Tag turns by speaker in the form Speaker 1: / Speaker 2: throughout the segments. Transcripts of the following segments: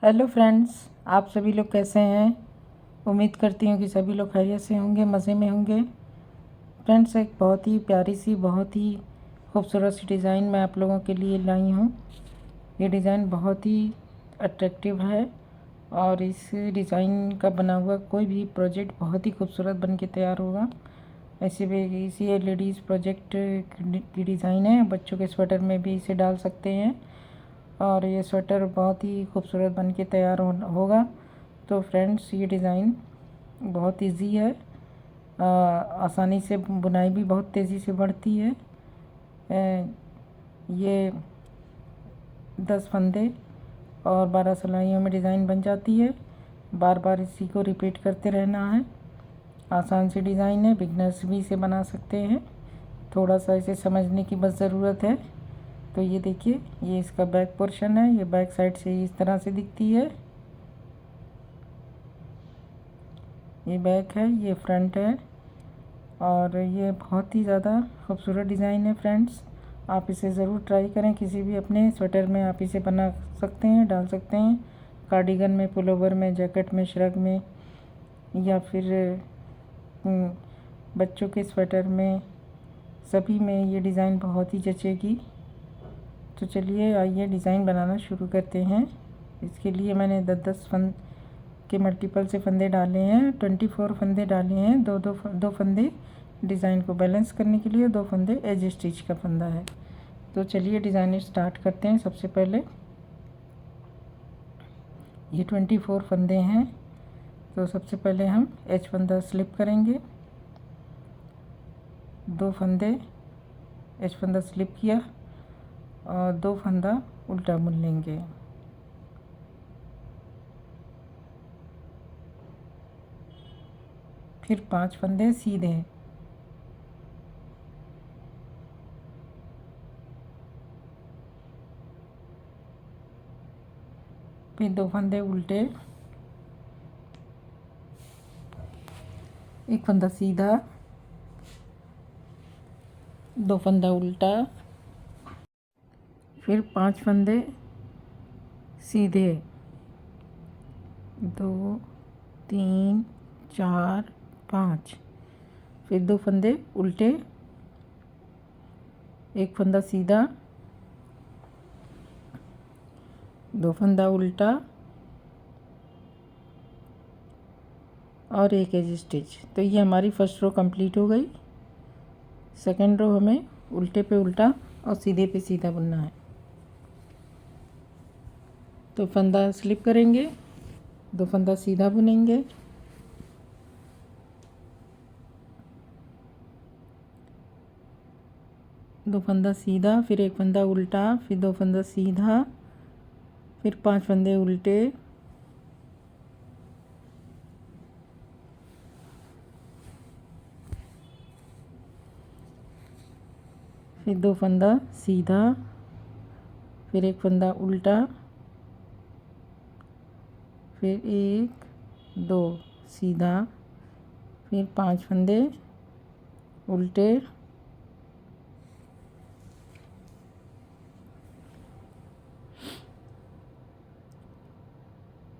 Speaker 1: Hello friends, आप सभी लोग कैसे हैं। उम्मीद करती हूँ कि सभी लोग खैरियत से होंगे, मज़े में होंगे। फ्रेंड्स, एक बहुत ही प्यारी सी, बहुत ही खूबसूरत सी डिज़ाइन मैं आप लोगों के लिए लाई हूँ। ये डिज़ाइन बहुत ही अट्रैक्टिव है और इस डिज़ाइन का बना हुआ कोई भी प्रोजेक्ट बहुत ही खूबसूरत बन के तैयार होगा। ऐसे भी इसी लेडीज़ प्रोजेक्ट की डिज़ाइन है। बच्चों के स्वेटर में भी इसे डाल सकते हैं और ये स्वेटर बहुत ही खूबसूरत बन के तैयार होगा। तो फ्रेंड्स, ये डिज़ाइन बहुत इजी है। आसानी से बुनाई भी बहुत तेज़ी से बढ़ती है। ये 10 फंदे और 12 सिलाइयों में डिज़ाइन बन जाती है। बार बार इसी को रिपीट करते रहना है। आसान सी डिज़ाइन है, बिगनर्स भी इसे बना सकते हैं। थोड़ा सा इसे समझने की बस ज़रूरत है। तो ये देखिए, ये इसका बैक पोर्शन है। ये बैक साइड से इस तरह से दिखती है। ये बैक है, ये फ्रंट है और ये बहुत ही ज़्यादा खूबसूरत डिज़ाइन है। फ्रेंड्स, आप इसे ज़रूर ट्राई करें। किसी भी अपने स्वेटर में आप इसे बना सकते हैं, डाल सकते हैं। कार्डिगन में, पुलोवर में, जैकेट में, श्रग में या फिर बच्चों के स्वेटर में, सभी में ये डिज़ाइन बहुत ही जचेगी। तो चलिए, आइए डिज़ाइन बनाना शुरू करते हैं। इसके लिए मैंने 10-10 फंद के मल्टीपल से फंदे डाले हैं। 24 फंदे डाले हैं। दो फंदे डिज़ाइन को बैलेंस करने के लिए, 2 फंदे एज स्टिच का फंदा है। तो चलिए डिज़ाइन स्टार्ट करते हैं। सबसे पहले ये 24 फंदे हैं। तो सबसे पहले हम एज फंदा स्लिप करेंगे। 2 फंदे एज फंदा स्लिप किया और 2 फंदा उल्टा बुन लेंगे। फिर 5 फंदे सीधे, फिर 2 फंदे उल्टे, 1 फंदा सीधा, 2 फंदा उल्टा, फिर 5 फंदे सीधे, 2 3 4 5, फिर 2 फंदे उल्टे, 1 फंदा सीधा, 2 फंदा उल्टा और 1 एज स्टिच। तो ये हमारी फर्स्ट रो कंप्लीट हो गई। सेकंड रो हमें उल्टे पे उल्टा और सीधे पे सीधा बुनना है। तो फंदा स्लिप करेंगे, 2 फंदा सीधा बुनेंगे, दो फंदा सीधा, फिर 1 फंदा उल्टा, फिर 2 फंदा सीधा, फिर 5 फंदे उल्टे, फिर 2 फंदा सीधा, फिर 1 फंदा उल्टा, फिर 1 2 सीधा, फिर 5 फंदे उल्टे,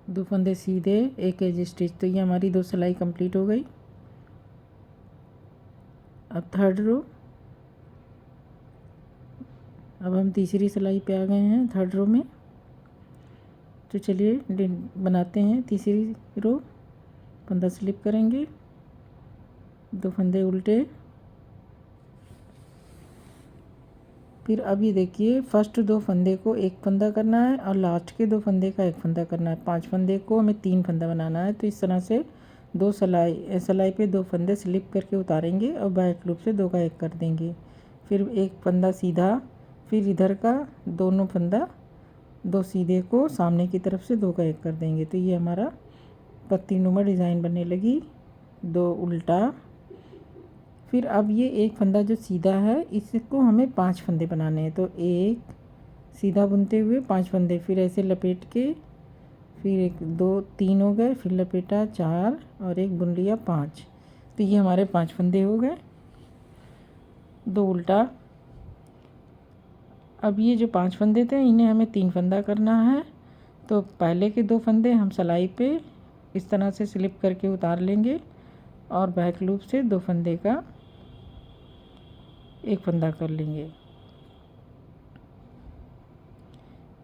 Speaker 1: दो फंदे सीधे, 1 एज स्टिच। तो ये हमारी 2 सिलाई कंप्लीट हो गई। अब थर्ड रो, अब हम तीसरी सिलाई पे आ गए हैं थर्ड रो में। तो चलिए बनाते हैं तीसरी रो। फंदा स्लिप करेंगे, 2 फंदे उल्टे, फिर अभी देखिए, फर्स्ट 2 फंदे को 1 फंदा करना है और लास्ट के 2 फंदे का 1 फंदा करना है। 5 फंदे को हमें 3 फंदा बनाना है। तो इस तरह से 2 सिलाई पे 2 फंदे स्लिप करके उतारेंगे और बैक लूप से 2 का 1 कर देंगे। फिर 1 फंदा सीधा, फिर इधर का दोनों फंदा 2 सीधे को सामने की तरफ से 2 का 1 कर देंगे। तो ये हमारा पत्तीनुमा डिज़ाइन बनने लगी। 2 उल्टा, फिर अब ये 1 फंदा जो सीधा है, इसको हमें 5 फंदे बनाने हैं। तो 1 सीधा बुनते हुए 5 फंदे, फिर ऐसे लपेट के, फिर 1 2 3 हो गए, फिर लपेटा 4 और 1 बुन लिया 5। तो ये हमारे 5 फंदे हो गए। 2 उल्टा। अब ये जो 5 फंदे थे, इन्हें हमें 3 फंदा करना है। तो पहले के 2 फंदे हम सिलाई पे इस तरह से स्लिप करके उतार लेंगे और बैक लूप से 2 फंदे का एक फंदा कर लेंगे,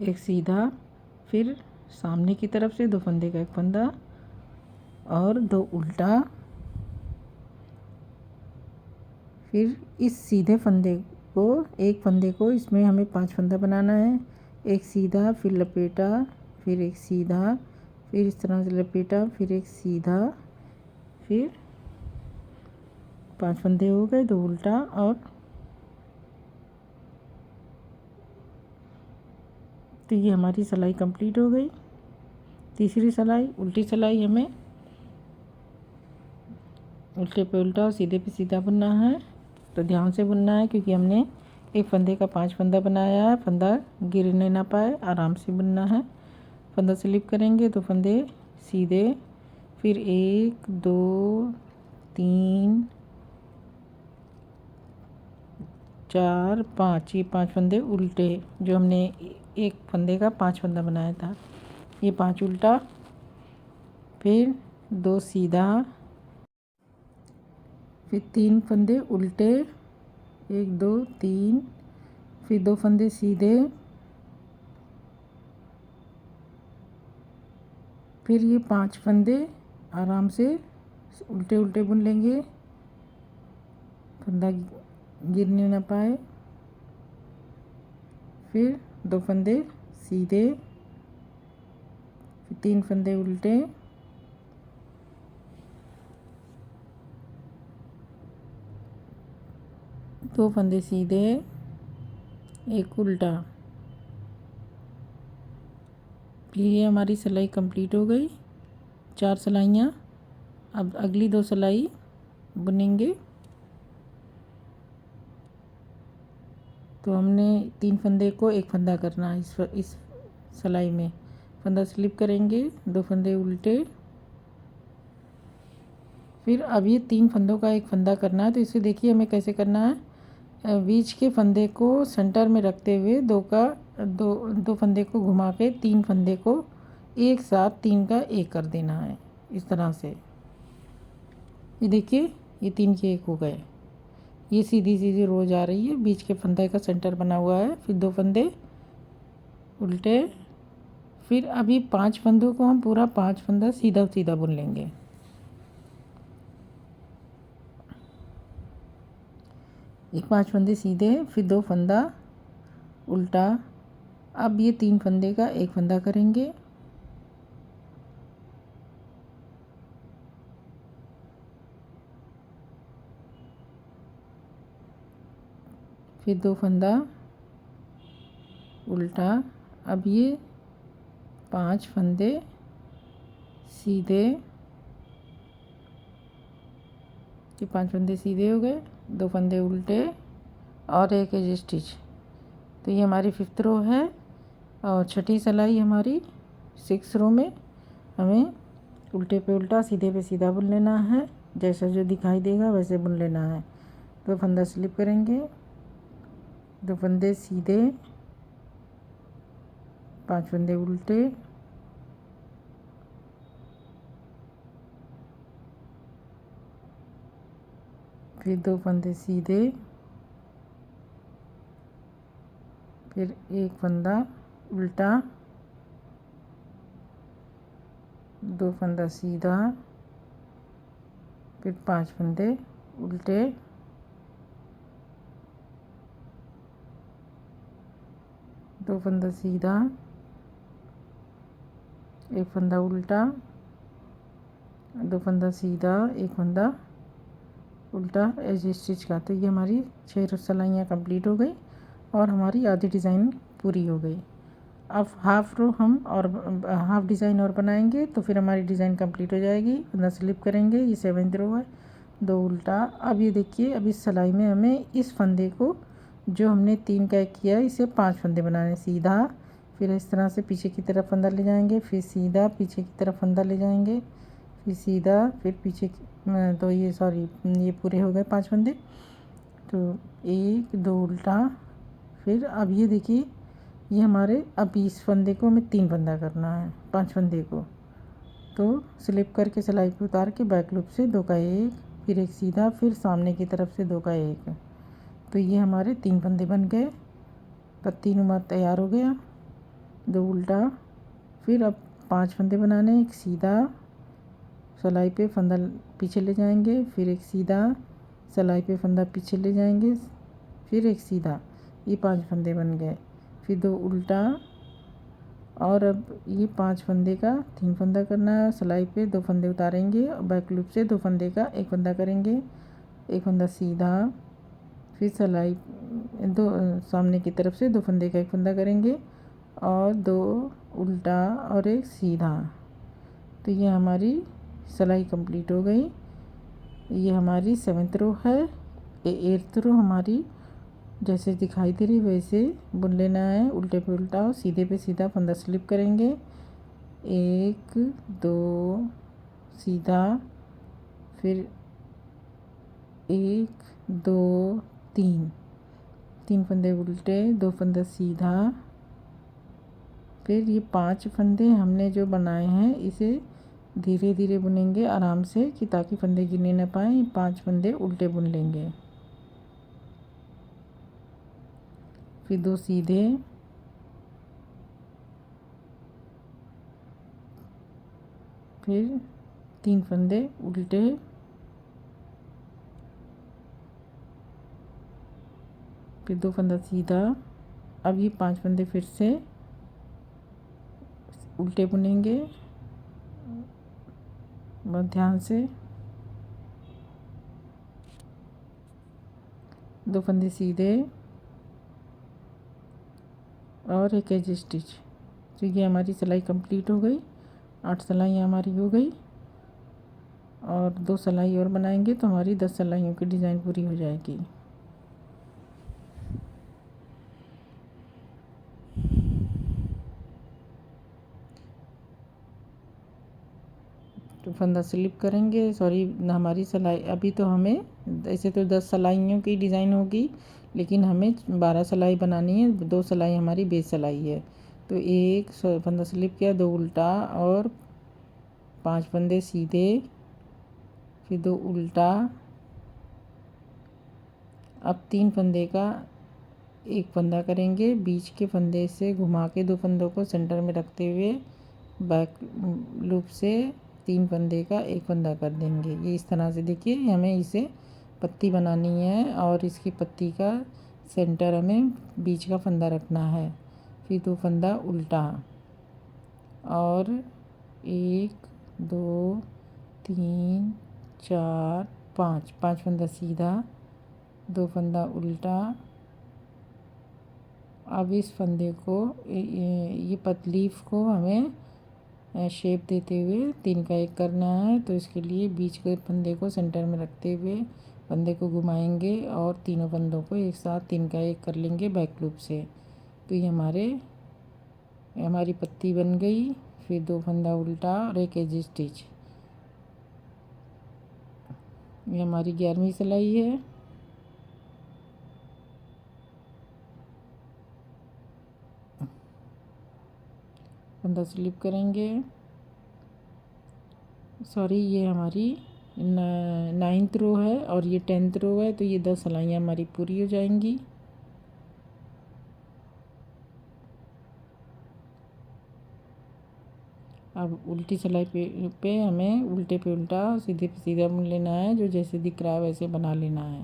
Speaker 1: एक सीधा, फिर सामने की तरफ से 2 फंदे का एक फंदा और 2 उल्टा, फिर इस सीधे फंदे को, एक फंदे को इसमें हमें 5 फंदा बनाना है, एक सीधा, फिर लपेटा, फिर एक सीधा, फिर इस तरह से लपेटा, फिर एक सीधा, फिर 5 फंदे हो गए, 2 उल्टा और तो ये हमारी सिलाई कंप्लीट हो गई। तीसरी सिलाई, उल्टी सिलाई हमें उल्टे पे उल्टा और सीधे पे सीधा बुनना है। तो ध्यान से बुनना है क्योंकि हमने एक फंदे का 5 फंदा बनाया है, फंदा गिरने ना पाए, आराम से बुनना है। फंदा स्लिप करेंगे, 2 फंदे सीधे, फिर 1 2 3 4 5, ये 5 फंदे उल्टे जो हमने एक फंदे का 5 फंदा बनाया था, ये 5 उल्टा, फिर 2 सीधा, फिर 3 फंदे उल्टे, 1 2 3, फिर 2 फंदे सीधे, फिर ये 5 फंदे आराम से उल्टे उल्टे बुन लेंगे, फंदा गिरने ना पाए, फिर 2 फंदे सीधे, फिर 3 फंदे उल्टे, दो फंदे सीधे, एक उल्टा। ये हमारी सिलाई कंप्लीट हो गई, 4 सिलाइयाँ। अब अगली 2 सिलाई बुनेंगे। तो हमने 3 फंदे को एक फंदा करना है इस सिलाई में। फंदा स्लिप करेंगे, 2 फंदे उल्टे, फिर अब ये 3 फंदों का एक फंदा करना है। तो इसे देखिए हमें कैसे करना है। बीच के फंदे को सेंटर में रखते हुए दो फंदे को घुमा के 3 फंदे को एक साथ 3 का एक कर देना है, इस तरह से। ये देखिए, ये 3 के 1 हो गए। ये सीधी सीधी रो जा रही है, बीच के फंदे का सेंटर बना हुआ है, फिर 2 फंदे उल्टे, फिर अभी 5 फंदों को हम पूरा 5 फंदा सीधा सीधा बुन लेंगे। एक 5 फंदे सीधे, फिर 2 फंदा उल्टा। अब ये 3 फंदे का एक फंदा करेंगे, फिर 2 फंदा उल्टा। अब ये 5 फंदे सीधे, ये 5 फंदे सीधे हो गए, 2 फंदे उल्टे और एक एज स्टिच। तो ये हमारी 5th रो है और छठी सिलाई हमारी 6th रो में हमें उल्टे पे उल्टा सीधे पे सीधा बुन लेना है। जैसा जो दिखाई देगा वैसे बुन लेना है। 2 फंदा स्लिप करेंगे, 2 फंदे सीधे, 5 फंदे उल्टे, फिर 2 फंदे सीधे, फिर एक फंदा उल्टा, 2 फंदा सीधा, फिर 5 फंदे उल्टे, दो फंदा सीधा, एक फंदा उल्टा, 2 फंदा सीधा, एक फंदा उल्टा एज स्टिच का। तो ये हमारी 6 सिलाइयाँ कंप्लीट हो गई और हमारी आधी डिज़ाइन पूरी हो गई। अब हाफ रो हम और हाफ डिज़ाइन और बनाएंगे तो फिर हमारी डिज़ाइन कंप्लीट हो जाएगी। फंदा स्लिप करेंगे, ये 7th रो है, 2 उल्टा। अब ये देखिए, अब इस सिलाई में हमें इस फंदे को जो हमने 3 का एक किया है इसे 5 फंदे बनाने। सीधा, फिर इस तरह से पीछे की तरफ फंदा ले जाएंगे, फिर सीधा पीछे की तरफ फंदा ले जाएंगे, फिर सीधा, फिर पीछे तो ये सॉरी ये पूरे हो गए 5 फंदे। तो 1 2 उल्टा। फिर अब ये देखिए ये हमारे अब इस फंदे को हमें 3 फंदा करना है 5 फंदे को। तो स्लिप करके सिलाई पे उतार के बैक लूप से 2 का 1, फिर एक सीधा, फिर सामने की तरफ से 2 का 1। तो ये हमारे 3 फंदे बन गए। पत्ती नुमा तैयार हो गया। 2 उल्टा, फिर अब 5 फंदे बनाने, एक सीधा, सिलाई पे फंदा पीछे ले जाएंगे, फिर एक सीधा, सिलाई पे फंदा पीछे ले जाएंगे, फिर एक सीधा। ये 5 फंदे बन गए। फिर 2 उल्टा, और अब ये 5 फंदे का 3 फंदा करना है। सिलाई पे 2 फंदे उतारेंगे और बैक लूप से 2 फंदे का 1 फंदा करेंगे, 1 फंदा सीधा, फिर सिलाई 2 सामने की तरफ से 2 फंदे का 1 फंदा करेंगे और 2 उल्टा और एक सीधा। तो ये हमारी सिलाई कंप्लीट हो गई। ये हमारी 7th रो है। 8th रो हमारी जैसे दिखाई दे रही वैसे बुन लेना है। उल्टे पे उल्टा और सीधे पे सीधा फंदा स्लिप करेंगे। 1 2 सीधा, फिर 1 2 3 फंदे उल्टे, 2 फंदा सीधा। फिर ये 5 फंदे हमने जो बनाए हैं इसे धीरे धीरे बुनेंगे आराम से, कि ताकि फंदे गिरने ना पाए। 5 फंदे उल्टे बुन लेंगे, फिर 2 सीधे, फिर 3 फंदे उल्टे, फिर 2 फंदा सीधा। अब ये 5 फंदे फिर से उल्टे बुनेंगे बहुत ध्यान से। 2 फंदे सीधे और एक एज स्टिच। तो ये हमारी सिलाई कंप्लीट हो गई। 8 सिलाइयाँ हमारी हो गई और 2 सिलाई और बनाएंगे तो हमारी 10 सिलाइयों की डिज़ाइन पूरी हो जाएगी। तो फंदा स्लिप करेंगे, सॉरी हमारी सिलाई अभी तो हमें ऐसे तो 10 सिलाइयों की डिज़ाइन होगी, लेकिन हमें 12 सिलाई बनानी है। 2 सिलाई हमारी बेस सिलाई है। तो एक फंदा स्लिप किया, 2 उल्टा और 5 फंदे सीधे, फिर 2 उल्टा। अब 3 फंदे का 1 फंदा करेंगे, बीच के फंदे से घुमा के 2 फंदों को सेंटर में रखते हुए बैक लूप से 3 फंदे का 1 फंदा कर देंगे। ये इस तरह से देखिए, हमें इसे पत्ती बनानी है और इसकी पत्ती का सेंटर हमें बीच का फंदा रखना है। फिर 2 फंदा उल्टा और 1 2 3 4 5 फंदा सीधा, 2 फंदा उल्टा। अब इस फंदे को ये लीफ को हमें शेप देते हुए 3 का 1 करना है। तो इसके लिए बीच के फंदे को सेंटर में रखते हुए फंदे को घुमाएंगे और तीनों फंदों को एक साथ 3 का 1 कर लेंगे बैक लूप से। तो ये हमारी पत्ती बन गई। फिर 2 फंदा उल्टा और एक एज स्टिच। ये हमारी 11वीं सिलाई है। फंदा स्लिप करेंगे, सॉरी ये हमारी 9th रो है और ये 10th रो है। तो ये 10 सिलाइयाँ हमारी पूरी हो जाएंगी। अब उल्टी सिलाई पे हमें उल्टे पे उल्टा सीधे पे सीधा बुन लेना है। जो जैसे दिख रहा है वैसे बना लेना है।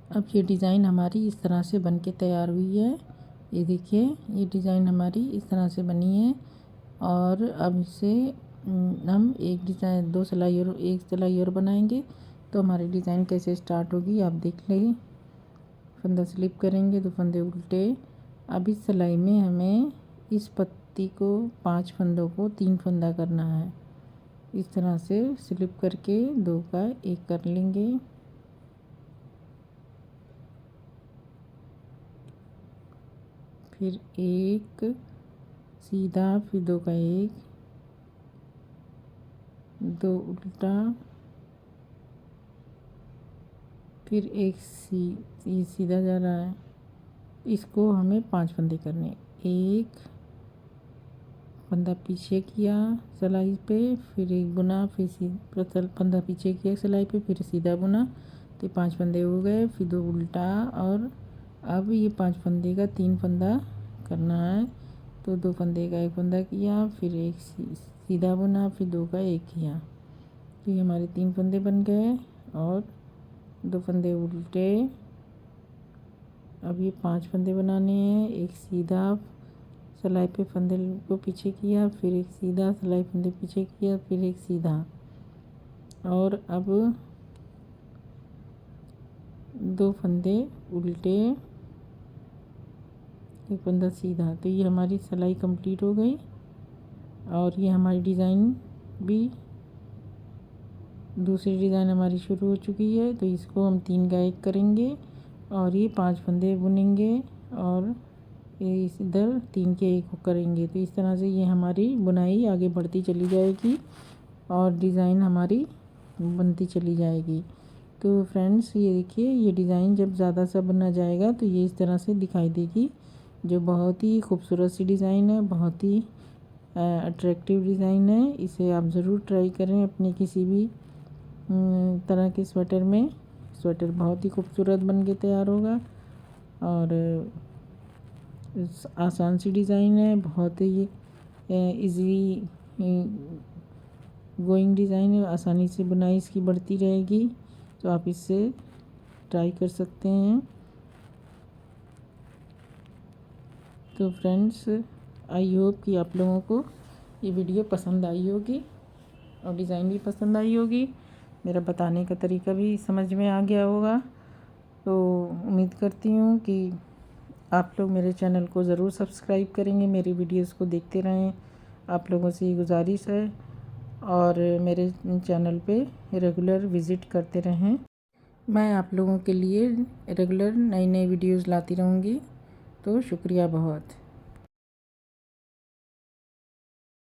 Speaker 1: अब ये डिज़ाइन हमारी इस तरह से बन के तैयार हुई है। ये देखिए, ये डिज़ाइन हमारी इस तरह से बनी है। और अब इसे हम एक डिज़ाइन 2 सिलाई और 1 सिलाई और बनाएंगे तो हमारी डिज़ाइन कैसे स्टार्ट होगी आप देख लें। फंदा स्लिप करेंगे, 2 फंदे उल्टे। अब इस सिलाई में हमें इस पत्ती को 5 फंदों को 3 फंदा करना है। इस तरह से स्लिप करके 2 का 1 कर लेंगे। फिर एक सीधा, फिर 2 का 1, 2 उल्टा, फिर एक सीधा जा रहा है। इसको हमें 5 फंदे करने, एक फंदा पीछे किया सिलाई पे, फिर एक बुना, फिर फंदा पीछे किया सिलाई पे, फिर सीधा बुना, तो 5 फंदे हो गए। फिर 2 उल्टा, और अब ये 5 फंदे का 3 फंदा करना है। तो 2 फंदे का 1 फंदा किया, फिर एक सीधा बुना, फिर 2 का 1 किया, तो ये हमारे 3 फंदे बन गए। और 2 फंदे उल्टे, अब ये 5 फंदे बनाने हैं। एक सीधा सिलाई पे फंदे को पीछे किया, फिर एक सीधा सिलाई फंदे पीछे किया, फिर एक सीधा, और अब 2 फंदे उल्टे, 1 फंदा सीधा। तो ये हमारी सिलाई कंप्लीट हो गई और ये हमारी डिज़ाइन भी, दूसरी डिज़ाइन हमारी शुरू हो चुकी है। तो इसको हम 3 का 1 करेंगे और ये 5 फंदे बुनेंगे और इस इधर 3 के 1 करेंगे। तो इस तरह से ये हमारी बुनाई आगे बढ़ती चली जाएगी और डिज़ाइन हमारी बनती चली जाएगी। तो फ्रेंड्स, ये देखिए, ये डिज़ाइन जब ज़्यादा सा बना जाएगा तो ये इस तरह से दिखाई देगी, जो बहुत ही खूबसूरत सी डिज़ाइन है, बहुत ही अट्रैक्टिव डिज़ाइन है। इसे आप ज़रूर ट्राई करें अपने किसी भी तरह के स्वेटर में। स्वेटर बहुत ही खूबसूरत बन के तैयार होगा और आसान सी डिज़ाइन है, बहुत ही इजी गोइंग डिज़ाइन है, आसानी से बुनाई इसकी बढ़ती रहेगी। तो आप इससे ट्राई कर सकते हैं। तो फ्रेंड्स, आई होप कि आप लोगों को ये वीडियो पसंद आई होगी और डिज़ाइन भी पसंद आई होगी, मेरा बताने का तरीका भी समझ में आ गया होगा। तो उम्मीद करती हूँ कि आप लोग मेरे चैनल को ज़रूर सब्सक्राइब करेंगे, मेरी वीडियोस को देखते रहें। आप लोगों से ये गुजारिश है और मेरे चैनल पे रेगुलर विज़िट करते रहें। मैं आप लोगों के लिए रेगुलर नई वीडियोस लाती रहूँगी। तो शुक्रिया बहुत।